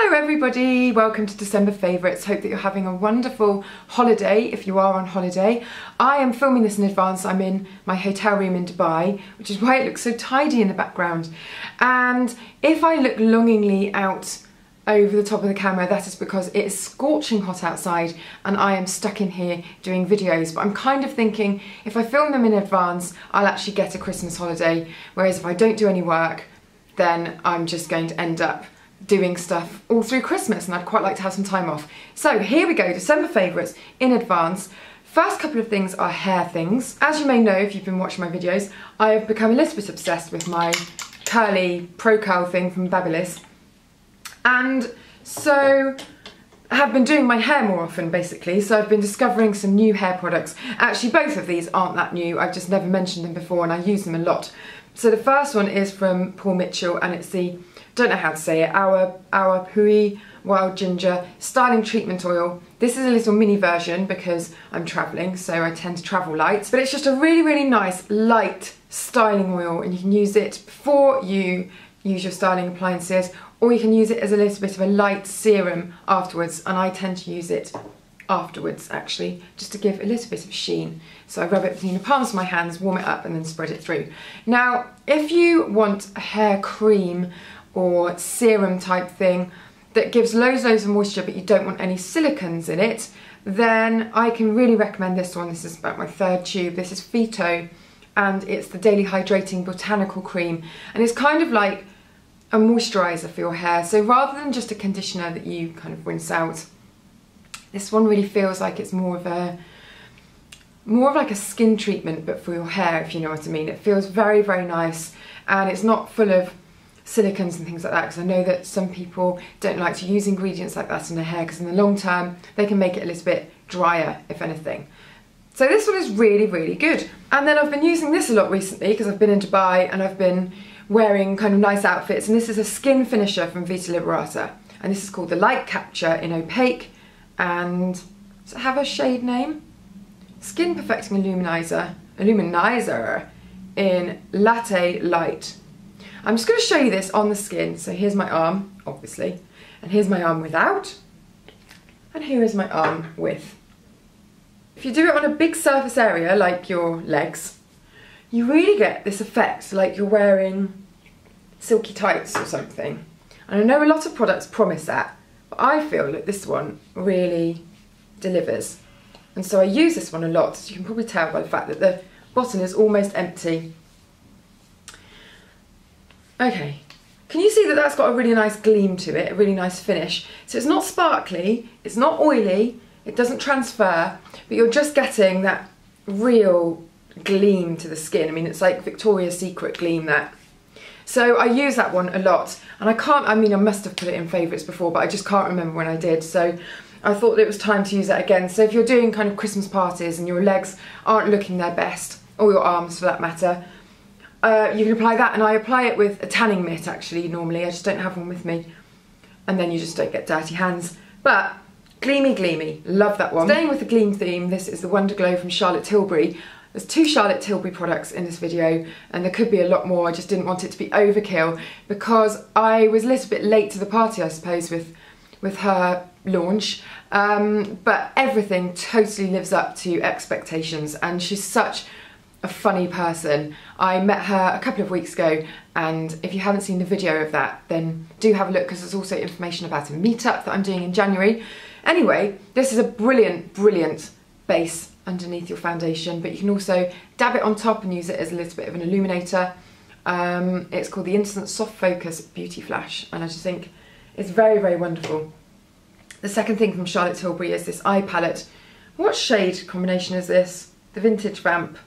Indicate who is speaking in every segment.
Speaker 1: Hello everybody, welcome to December Favourites. Hope that you're having a wonderful holiday if you are on holiday. I am filming this in advance. I'm in my hotel room in Dubai, which is why it looks so tidy in the background. And if I look longingly out over the top of the camera, that is because it is scorching hot outside and I am stuck in here doing videos. But I'm kind of thinking if I film them in advance, I'll actually get a Christmas holiday. Whereas if I don't do any work, then I'm just going to end up doing stuff all through Christmas, and I'd quite like to have some time off. So here we go, December favourites in advance. First couple of things are hair things. As you may know if you've been watching my videos, I have become a little bit obsessed with my curly pro curl thing from Babyliss, and so I have been doing my hair more often basically, so I've been discovering some new hair products. Actually both of these aren't that new, I've just never mentioned them before and I use them a lot. So the first one is from Paul Mitchell and it's the, don't know how to say it, Our Pui Wild Ginger Styling Treatment Oil. This is a little mini version because I'm travelling, so I tend to travel light. But it's just a really, really nice, light styling oil, and you can use it before you use your styling appliances, or you can use it as a little bit of a light serum afterwards, and I tend to use it afterwards actually, just to give a little bit of sheen. So I rub it between the palms of my hands, warm it up, and then spread it through. Now, if you want a hair cream or serum type thing that gives loads of moisture but you don't want any silicons in it, then I can really recommend this one. This is about my third tube. This is Phyto and it's the Daily Hydrating Botanical Cream, and it's kind of like a moisturiser for your hair. So rather than just a conditioner that you kind of rinse out, this one really feels like it's more of like a skin treatment but for your hair, if you know what I mean. It feels very, very nice, and it's not full of silicons and things like that, because I know that some people don't like to use ingredients like that in their hair because in the long term they can make it a little bit drier, if anything. So this one is really, really good. And then I've been using this a lot recently because I've been in Dubai and I've been wearing kind of nice outfits, and this is a skin finisher from Vita Liberata, and this is called the Light Capture in Opaque, and does it have a shade name? Skin Perfecting Illuminizer in Latte Light. I'm just going to show you this on the skin. So here's my arm, obviously, and here's my arm without, and here is my arm with. If you do it on a big surface area like your legs, you really get this effect like you're wearing silky tights or something. And I know a lot of products promise that, but I feel that this one really delivers. And so I use this one a lot, as you can probably tell by the fact that the bottle is almost empty. Okay, can you see that that's got a really nice gleam to it, a really nice finish? So it's not sparkly, it's not oily, it doesn't transfer, but you're just getting that real gleam to the skin. I mean, it's like Victoria's Secret gleam, that. So I use that one a lot, and I must have put it in favourites before, but I just can't remember when I did, so I thought it was time to use that again. So if you're doing kind of Christmas parties and your legs aren't looking their best, or your arms for that matter, you can apply that, and I apply it with a tanning mitt actually normally, I just don't have one with me, and then you just don't get dirty hands. But gleamy, gleamy, love that one. Staying with the gleam theme, this is the Wonder Glow from Charlotte Tilbury. There's 2 Charlotte Tilbury products in this video, and there could be a lot more. I just didn't want it to be overkill because I was a little bit late to the party, I suppose, with her launch, but everything totally lives up to expectations, and she's such a funny person. I met her a couple of weeks ago, and if you haven't seen the video of that, then do have a look, because there's also information about a meetup that I'm doing in January. Anyway, this is a brilliant, brilliant base underneath your foundation, but you can also dab it on top and use it as a little bit of an illuminator. It's called the Instant Soft Focus Beauty Flash, and I just think it's very, very wonderful. The second thing from Charlotte Tilbury is this eye palette. What shade combination is this? The Vintage Vamp.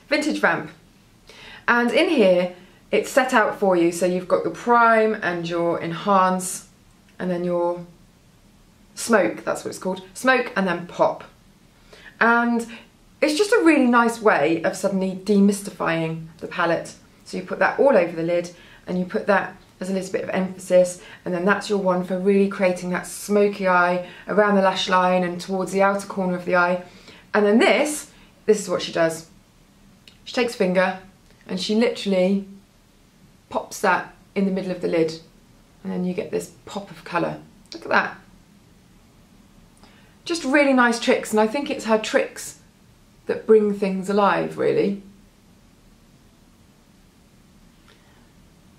Speaker 1: Vintage Vamp. And in here, it's set out for you, so you've got your prime and your enhance, and then your smoke, that's what it's called. Smoke and then pop. And it's just a really nice way of suddenly demystifying the palette. So you put that all over the lid, and you put that as a little bit of emphasis, and then that's your one for really creating that smoky eye around the lash line and towards the outer corner of the eye. And then this is what she does. She takes a finger and she literally pops that in the middle of the lid, and then you get this pop of colour. Look at that. Just really nice tricks, and I think it's her tricks that bring things alive, really.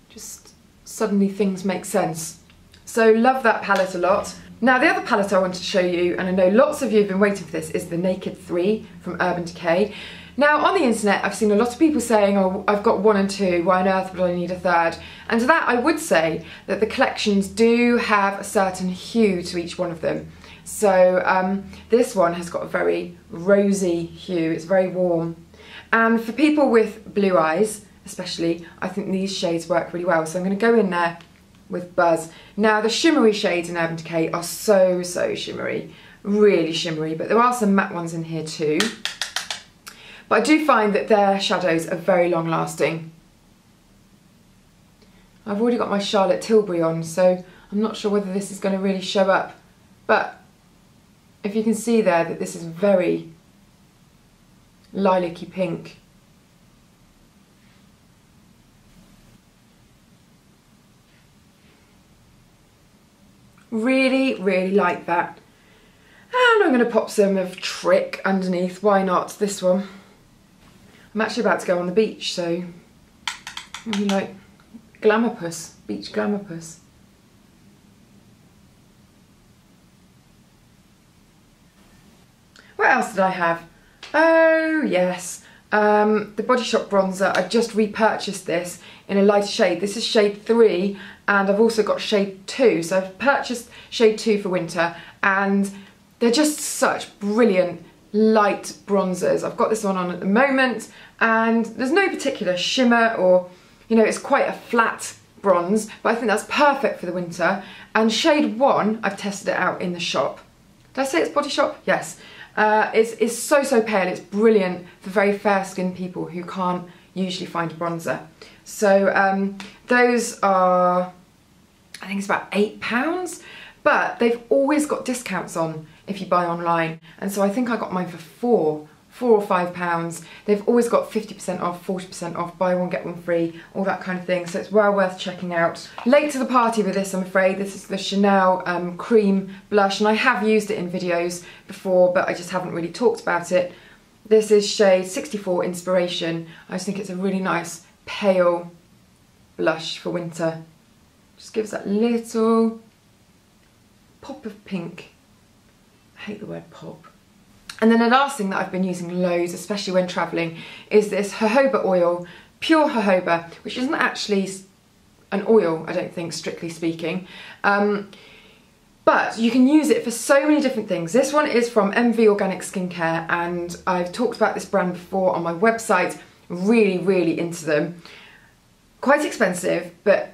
Speaker 1: Just suddenly things make sense. So love that palette a lot. Now the other palette I wanted to show you, and I know lots of you have been waiting for this, is the Naked 3 from Urban Decay. Now on the internet I've seen a lot of people saying, oh, I've got 1 and 2, why on earth would I need a third? And to that I would say that the collections do have a certain hue to each one of them. So this one has got a very rosy hue, it's very warm. And for people with blue eyes especially, I think these shades work really well. So I'm going to go in there with Buzz. Now the shimmery shades in Urban Decay are so shimmery, really shimmery, but there are some matte ones in here too. But I do find that their shadows are very long lasting. I've already got my Charlotte Tilbury on, so I'm not sure whether this is going to really show up, but if you can see there that this is very lilac-y pink. Really like that. And I'm going to pop some of Trick underneath, why not, this one. I'm actually about to go on the beach, so maybe like Glamour Puss, Beach Glamour Puss. What else did I have? Oh yes, the Body Shop bronzer. I just repurchased this in a lighter shade. This is shade 3 and I've also got shade 2. So I've purchased shade 2 for winter and they're just such brilliant light bronzers. I've got this one on at the moment and there's no particular shimmer or, you know, it's quite a flat bronze, but I think that's perfect for the winter. And shade 1, I've tested it out in the shop. Did I say it's Body Shop? Yes. It's so pale, it's brilliant for very fair skinned people who can't usually find a bronzer. So those are, I think it's about £8, but they've always got discounts on if you buy online. And so I think I got mine for £4 or £5. They've always got 50% off, 40% off, buy one get one free, all that kind of thing. So it's well worth checking out. Late to the party with this, I'm afraid. This is the Chanel cream blush, and I have used it in videos before, but I just haven't really talked about it. This is shade 64 Inspiration. I just think it's a really nice pale blush for winter. Just gives that little pop of pink. I hate the word pop. And then the last thing that I've been using loads, especially when travelling, is this jojoba oil, pure jojoba, which isn't actually an oil, I don't think, strictly speaking. But you can use it for so many different things. This one is from MV Organic Skincare, and I've talked about this brand before on my website. Really into them. Quite expensive, but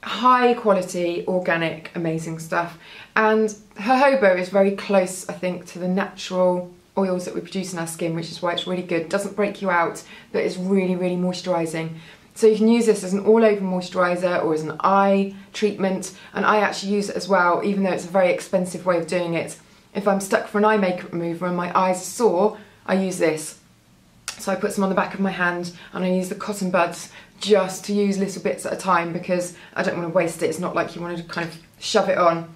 Speaker 1: high quality, organic, amazing stuff. And jojoba is very close, I think, to the natural oils that we produce in our skin, which is why it's really good. It doesn't break you out, but it's really moisturising. So you can use this as an all-over moisturiser or as an eye treatment, and I actually use it as well, even though it's a very expensive way of doing it. If I'm stuck for an eye makeup remover and my eyes are sore, I use this. So I put some on the back of my hand and I use the cotton buds just to use little bits at a time because I don't want to waste it. It's not like you want to kind of shove it on.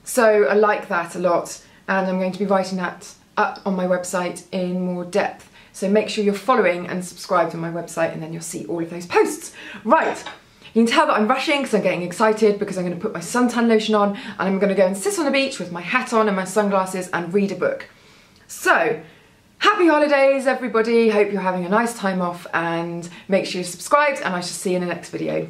Speaker 1: So I like that a lot, and I'm going to be writing that up on my website in more depth. So make sure you're following and subscribed on my website, and then you'll see all of those posts. Right, you can tell that I'm rushing because I'm getting excited because I'm going to put my suntan lotion on and I'm going to go and sit on the beach with my hat on and my sunglasses and read a book. So, happy holidays everybody, hope you're having a nice time off, and make sure you're subscribed, and I shall see you in the next video.